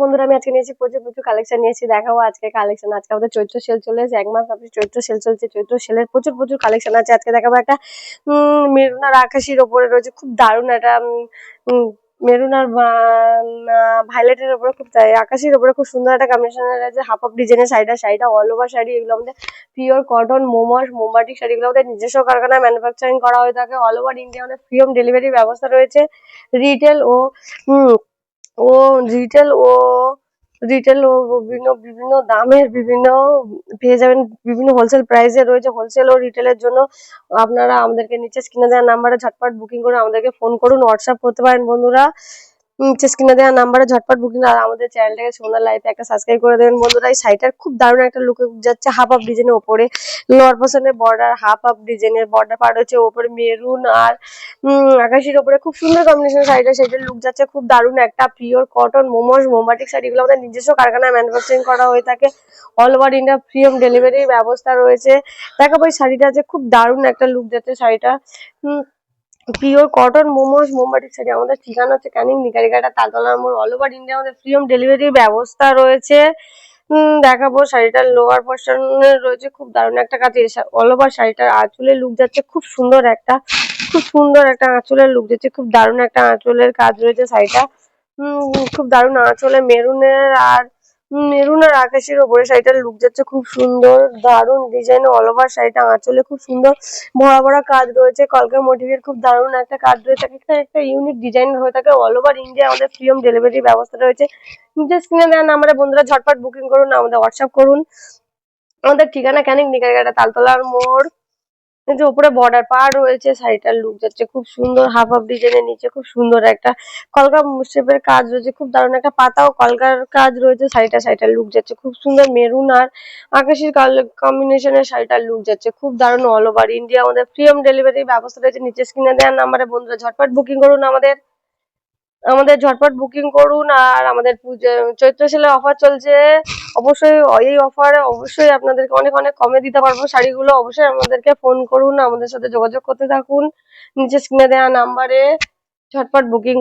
বন্ধুরা আমি আজকে নিয়েছি প্রচুর কালেকশন নিয়েছি দেখাবো আজকে কালেকশন। আজকে আমাদের চৈত্র সেল চলে এসেছে, 1 মাস আপনি চৈত্র সেল চলছে। চৈত্র সেলের প্রচুর কালেকশন আছে। আজকে দেখাবো একটা মেরুন আর আকাশির ওপরে রয়েছে খুব দারুণ একটা মেরুন আর ভায়োলেটের ওপরে খুব আকাশির ওপরে খুব সুন্দর একটা কম্বিনেশনের আছে। হাফ অফ ডিজাইনের শাড়িটা অল ওভার শাড়ি। এগুলো আমাদের পিওর কটন মোমবাটিক শাড়ি। এগুলো আমাদের নিজস্ব কারখানায় ম্যানুফ্যাকচারিং করা হয়ে থাকে। অল ওভার ইন্ডিয়া আমাদের ফ্রি হোম ডেলিভারির ব্যবস্থা রয়েছে। রিটেল ও ও রিটেল ও বিভিন্ন দামের পেয়ে যাবেন। বিভিন্ন হোলসেল প্রাইসে রয়েছে। হোলসেল ও রিটেলের জন্য আপনারা আমাদেরকে নিচে স্ক্রিনে দেওয়া নাম্বারে ঝটপট বুকিং করে আমাদেরকে ফোন করুন, হোয়াটসঅ্যাপ করতে পারেন বন্ধুরা। নিচে স্ক্রিনে দেওয়া নাম্বারে ঝটপট বুকিং আর আমাদের চ্যানেলটাকে সোনার লাইফে একটা সাবস্ক্রাইব করে দেবেন বন্ধুরা। এই শাড়িটার খুব দারুণ একটা লুক যাচ্ছে। হাফ অফ ডিজাইনের ওপরে লোয়ার পোর্শনের বর্ডার, হাফ অফ ডিজাইনের বর্ডার পার্ট হচ্ছে ওপরে মেরুন আর আকাশির ওপরে খুব সুন্দর কম্বিনেশন শাড়িটার লুক যাচ্ছে খুব দারুণ একটা পিওর কটন মোমবাটিক শাড়ি। এগুলো আমাদের নিজস্ব কারখানায় ম্যানুফ্যাকচারিং করা হয়ে থাকে। All over India free home ডেলিভারির ব্যবস্থা রয়েছে। দেখাবো এই শাড়িটা আছে খুব দারুণ একটা লুক যাচ্ছে শাড়িটা। পিওর কটন মোমবাটিক শাড়ি। আমাদের ঠিকানা হচ্ছে ক্যানিং নিকারিঘাটা তালতলা মোড়। অল ওভার ইন্ডিয়া আমাদের ফ্রি হোম ডেলিভারির ব্যবস্থা রয়েছে। দেখাবো শাড়িটার লোয়ার পোর্শনে রয়েছে খুব দারুণ একটা কাজ। অল ওভার শাড়িটার আঁচলের লুক যাচ্ছে খুব সুন্দর একটা আঁচলের লুক যাচ্ছে। খুব দারুণ একটা আঁচলের কাজ রয়েছে শাড়িটা। খুব দারুণ আঁচলে মেরুন আর আকাশের ওপরে শাড়িটার লুক যাচ্ছে খুব সুন্দর দারুণ ডিজাইন। অল ওভার শাড়িটা আঁচলে খুব সুন্দর ভরা কাজ রয়েছে। কলকা মোটিভের খুব দারুণ একটা কাজ রয়েছে। একটা ইউনিক ডিজাইন হয়ে থাকে। অল ওভার ইন্ডিয়া আমাদের ফ্রি হোম ডেলিভারির ব্যবস্থা রয়েছে। নিচে স্ক্রিনে দেওয়া নাম্বারে বন্ধুরা ঝটপট বুকিং করুন, আমাদের হোয়াটসঅ্যাপ করুন। আমাদের ঠিকানা ক্যানিং নিকারিঘাটা তালতলার মোড়। যে উপরে বর্ডার পার রয়েছে। শাড়িটার লুক যাচ্ছে খুব সুন্দর হাফ অফ ডিজাইনের নিচে খুব সুন্দর একটা কলকা শেপের কাজ রয়েছে। খুব দারুণ একটা পাতা ও কলকার কাজ রয়েছে। শাড়িটার লুক যাচ্ছে খুব সুন্দর মেরুন আর আকাশি কম্বিনেশনের শাড়িটার লুক যাচ্ছে খুব দারুণ। অল ওভার ইন্ডিয়া আমাদের ফ্রি হোম ডেলিভারির ব্যবস্থা রয়েছে। নিচে স্ক্রিনে দেওয়ার নাম্বারে বন্ধুরা ঝটপট বুকিং করুন আর আমাদের চৈত্র সেলের অফার চলছে। অবশ্যই এই অফারে অবশ্যই আপনাদেরকে অনেক কমে দিতে পারবো শাড়িগুলো। অবশ্যই আমাদেরকে ফোন করুন, আমাদের সাথে যোগাযোগ করতে থাকুন। নিচে স্ক্রিনে দেওয়া নাম্বারে ঝটপট বুকিং